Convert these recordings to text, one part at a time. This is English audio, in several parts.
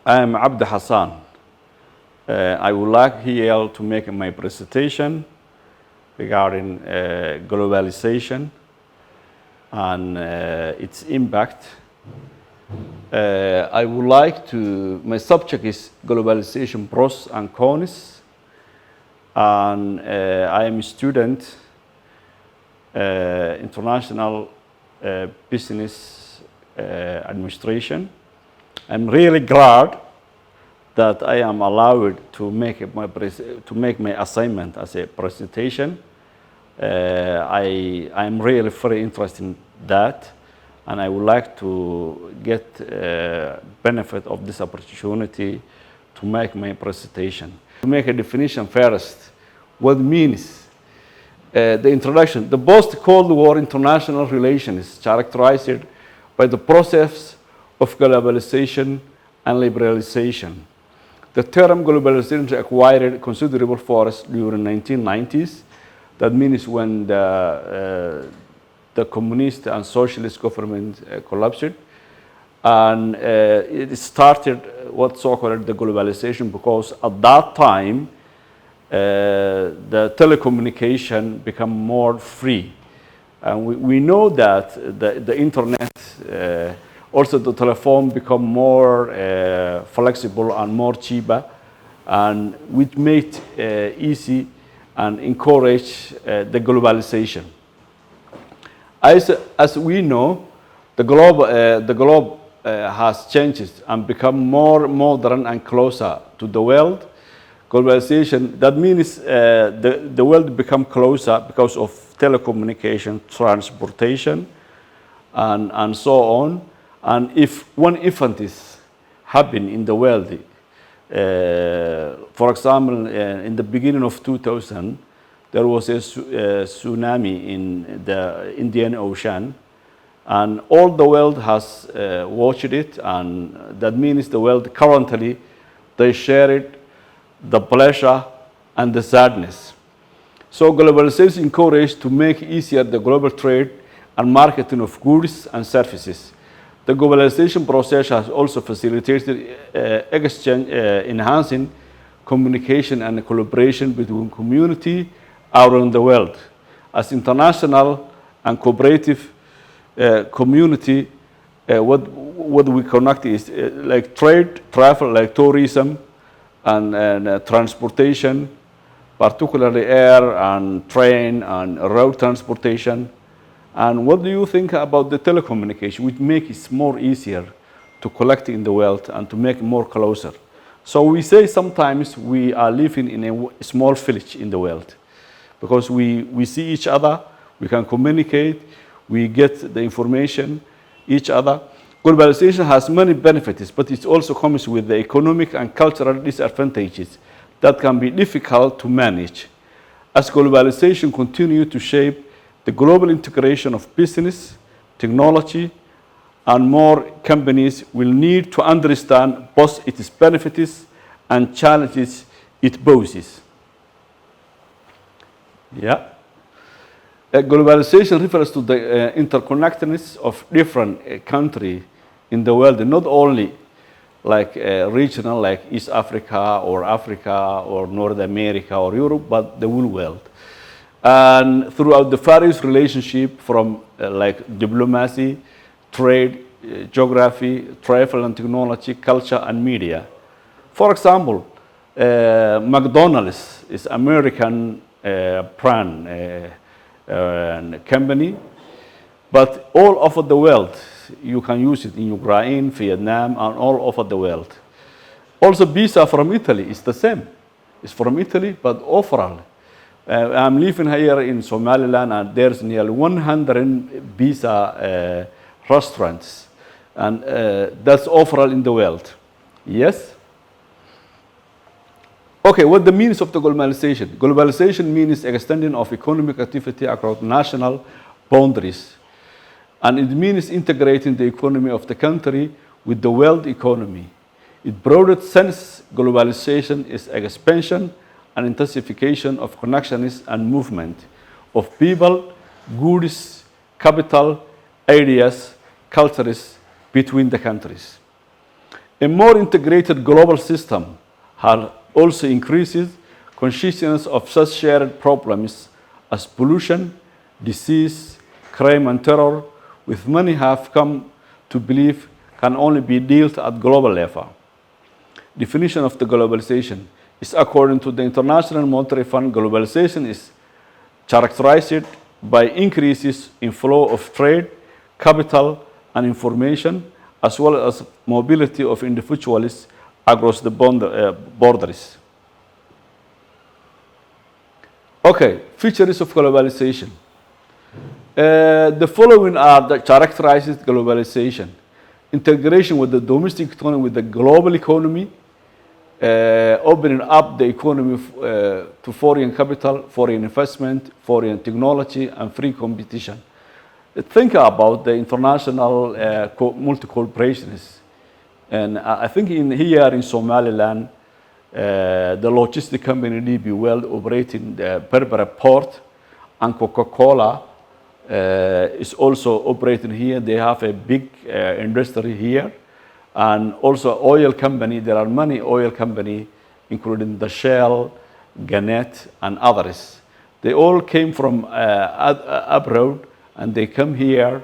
I am Abdi Hassan. I would like here to make my presentation regarding globalization and its impact. I would like to, my subject is globalization pros and cons, and I am a student, international business administration. I'm really glad that I am allowed to make my assignment as a presentation. I am really very interested in that, and I would like to get benefit of this opportunity to make my presentation. To make a definition first, what means the introduction. The post-Cold War international relations is characterized by the process of globalization and liberalization. The term globalization acquired considerable force during the 1990s. That means when the communist and socialist government collapsed, and it started what's called the globalization, because at that time the telecommunication became more free. And we know that the internet, also the telephone become more flexible and more cheaper, and which made easy and encourage the globalization. As we know, the globe has changed and become more modern and closer to the world. Globalization, that means the world become closer because of telecommunication, transportation, and so on. And if one event is happening in the world, for example, in the beginning of 2000, there was a tsunami in the Indian Ocean, and all the world has watched it, and that means the world currently, they share it, the pleasure and the sadness. So globalization encouraged to make easier the global trade and marketing of goods and services. The globalization process has also facilitated exchange, enhancing communication and collaboration between communities around the world. As international and cooperative community, what we connect is like trade, travel, like tourism, and transportation, particularly air and train and road transportation. And what do you think about the telecommunication, which makes it more easier to collect in the world and to make it more closer? So we say sometimes we are living in a small village in the world, because we see each other, we can communicate, we get the information each other. Globalization has many benefits, but it also comes with the economic and cultural disadvantages that can be difficult to manage. As globalization continues to shape the global integration of business, technology, and more companies will need to understand both its benefits and challenges it poses. Yeah. Globalization refers to the interconnectedness of different countries in the world, not only like regional, like East Africa or North America or Europe, but the whole world. And throughout the various relationships from like diplomacy, trade, geography, travel and technology, culture and media. For example, McDonald's is American brand company, but all over the world, you can use it in Ukraine, Vietnam, and all over the world. Also, pizza from Italy is the same. It's from Italy, but overall. I'm living here in Somaliland, and there's nearly 100 pizza restaurants, and that's overall in the world. Yes? Okay, what the means of the globalization? Globalization means extending of economic activity across national boundaries, and it means integrating the economy of the country with the world economy. In broader sense, globalization is expansion and intensification of connections and movement of people, goods, capital, ideas, cultures between the countries. A more integrated global system has also increases consciousness of such shared problems as pollution, disease, crime, and terror, which many have come to believe can only be dealt at global level. Definition of the globalization is, according to the International Monetary Fund, globalization is characterized by increases in flow of trade, capital, and information, as well as mobility of individuals across the borders. Okay, features of globalization. The following are the characterizes globalization: integration with the domestic economy with the global economy, opening up the economy to foreign capital, foreign investment, foreign technology, and free competition. Think about the international multi-corporations. And I think here in Somaliland, the logistic company DP World operating the Berbera port, and Coca-Cola is also operating here. They have a big industry here. And also oil company, there are many oil companies, including the Shell, Gannett, and others. They all came from abroad, and they come here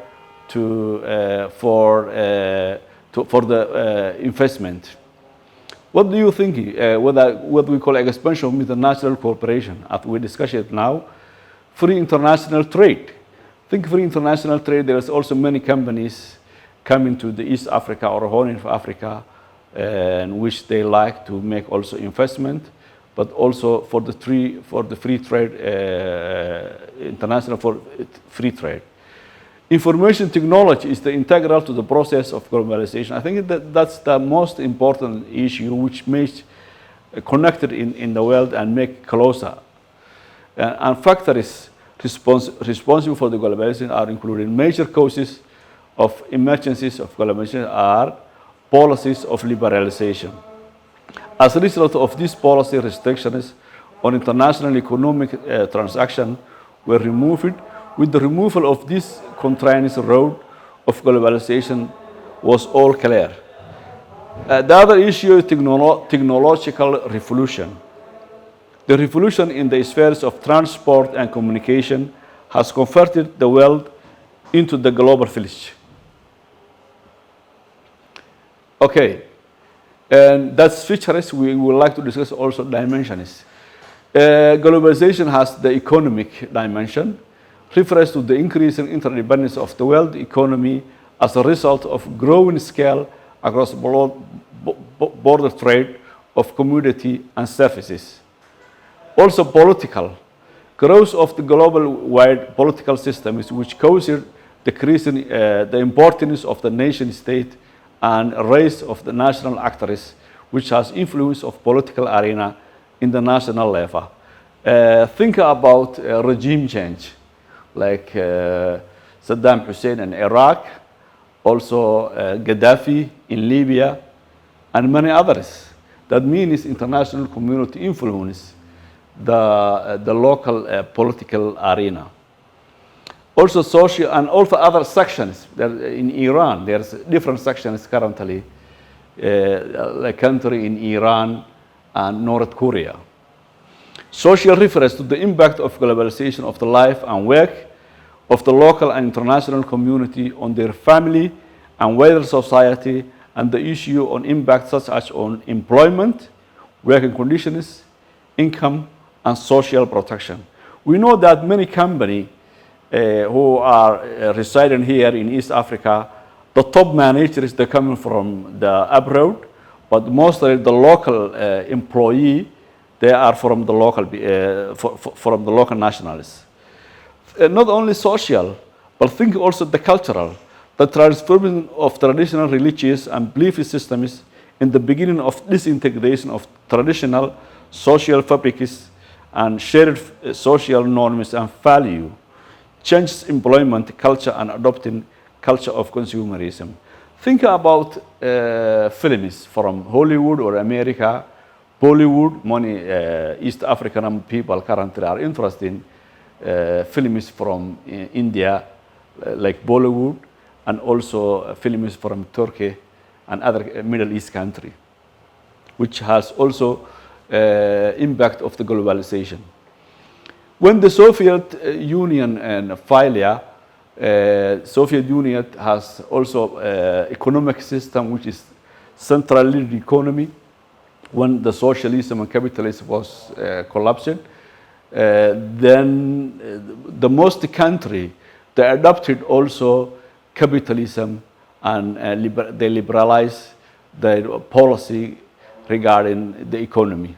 for the investment. What do you think? What we call expansion of international cooperation, as we discuss it now, free international trade. Think free international trade. There is also many companies coming to the East Africa or Horn of Africa, in which they like to make also investment, but also for the free trade, international for free trade. Information technology is the integral to the process of globalization. I think that's the most important issue which makes connected in the world and make closer. And factors responsible for the globalization are including major causes of emergencies of globalization are policies of liberalization. As a result of these policy restrictions on international economic transactions were removed, with the removal of this continuous road of globalization was all clear. The other issue is technological revolution. The revolution in the spheres of transport and communication has converted the world into the global village. Okay, and that's features we would like to discuss also dimensions. Globalization has the economic dimension, refers to the increasing interdependence of the world economy as a result of growing scale across border trade of commodity and services. Also political, growth of the global-wide political systems which causes decreasing the importance of the nation state and rise of the national actors, which has influence of political arena in the national level. Think about regime change, like Saddam Hussein in Iraq, also Gaddafi in Libya, and many others. That means international community influence the local political arena. Also social and also other sections. In Iran, there's different sections currently, like country in Iran and North Korea. Social refers to the impact of globalization of the life and work of the local and international community on their family and wider society, and the issue on impact such as on employment, working conditions, income, and social protection. We know that many companies who are residing here in East Africa, the top managers, they're coming from the abroad, but mostly the local employee, they are from the local nationalists. Not only social, but think also the cultural, the transformation of traditional religious and belief systems in the beginning of disintegration of traditional social fabrics and shared social norms and value, changes employment culture and adopting culture of consumerism. Think about films from Hollywood or America, Bollywood. Many East African people currently are interested in films from India, like Bollywood, and also films from Turkey, and other Middle East country, which has also impact of the globalization. When the Soviet Union and failure, Soviet Union has also economic system which is centralized economy. When the socialism and capitalism was collapsing, then the most country they adopted also capitalism and they liberalized their policy regarding the economy.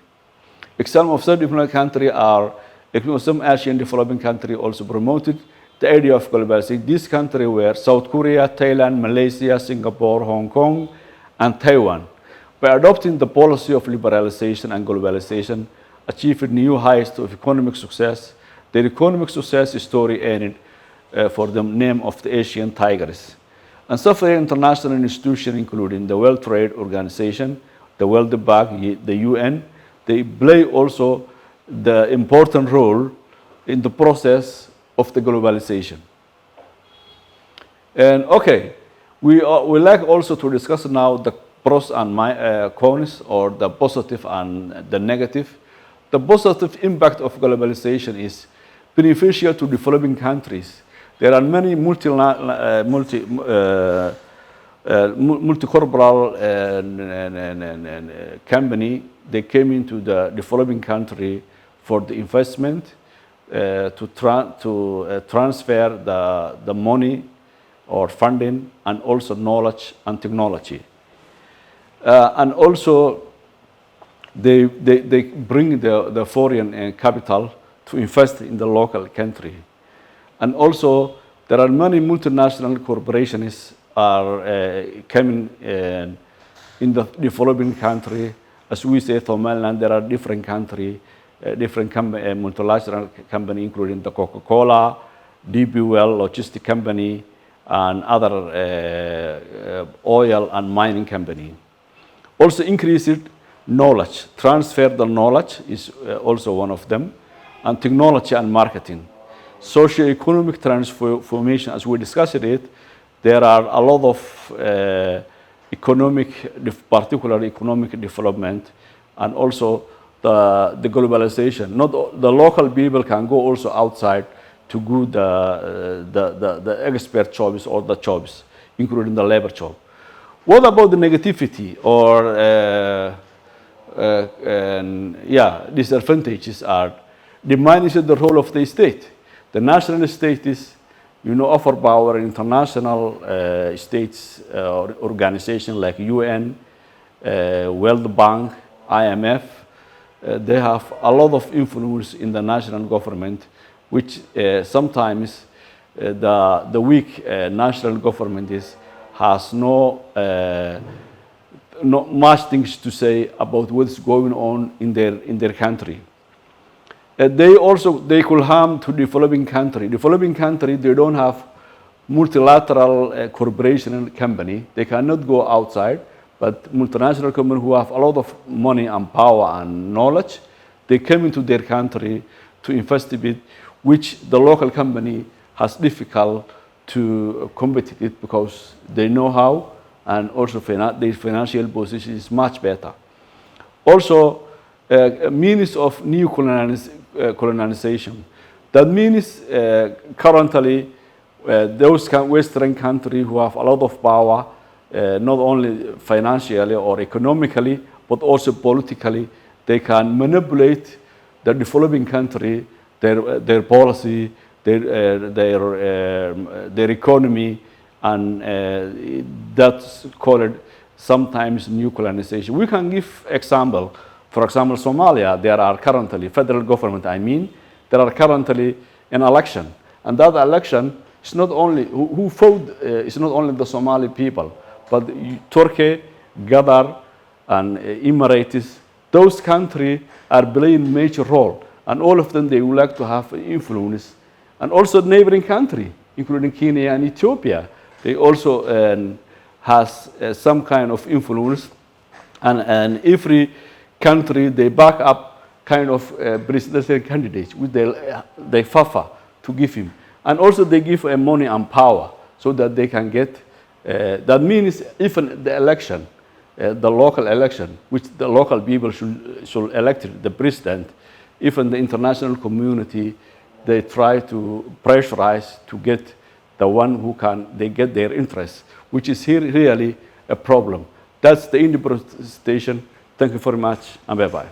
Example of some developing country are some Asian developing country also promoted the idea of globalization. These countries were South Korea, Thailand, Malaysia, Singapore, Hong Kong, and Taiwan. By adopting the policy of liberalization and globalization, achieved new heights of economic success. Their economic success story earned for the name of the Asian Tigers. And several international institutions, including the World Trade Organization, the World Bank, the UN, they play also the important role in the process of the globalization. And okay, we like also to discuss now the pros and cons, or the positive and the negative. The positive impact of globalization is beneficial to developing countries. There are many multi-corporal company. They came into the developing country for the investment, to transfer the money or funding, and also knowledge and technology. And also they bring the foreign capital to invest in the local country. And also there are many multinational corporations are coming in the developing country. As we say, Thailand, there are different countries, different multinational company, including the Coca-Cola, DP Well, logistic company, and other oil and mining company. Also increased knowledge, transfer the knowledge is also one of them, and technology and marketing. Socio-economic transformation, as we discussed it, there are a lot of particular economic development, and also the globalization. Not the local people can go also outside to do the expert jobs or the jobs, including the labor job. What about the negativity or disadvantages are diminishing the role of the state. The national state is, offer power in international states or organizations like UN, World Bank, IMF. They have a lot of influence in the national government, which sometimes the weak national government has not much things to say about what's going on in their country. They could harm to developing country. Developing country, they don't have multilateral corporation and company. They cannot go outside, but multinational company who have a lot of money and power and knowledge, they come into their country to invest a bit, which the local company has difficult to compete it because they know how, and also their financial position is much better. Also, means of new colonization. That means currently those Western countries who have a lot of power, not only financially or economically, but also politically, they can manipulate the developing country, their policy, their economy, and that's called sometimes new colonization. We can give example. For example, Somalia, there are currently, federal government, there are currently an election. And that election is not only, who fought, is not only the Somali people, but Turkey, Qatar, and Emirates. Those countries are playing major role. And all of them, they would like to have influence. And also neighboring country, including Kenya and Ethiopia, they also has some kind of influence. And every country, they back up kind of presidential candidates with they favor to give him. And also they give money and power so that they can get That means even the election, the local election, which the local people should elect the president, even the international community, they try to pressurize to get the one who can, they get their interest, which is here really a problem. That's the Independent Station. Thank you very much, and bye-bye.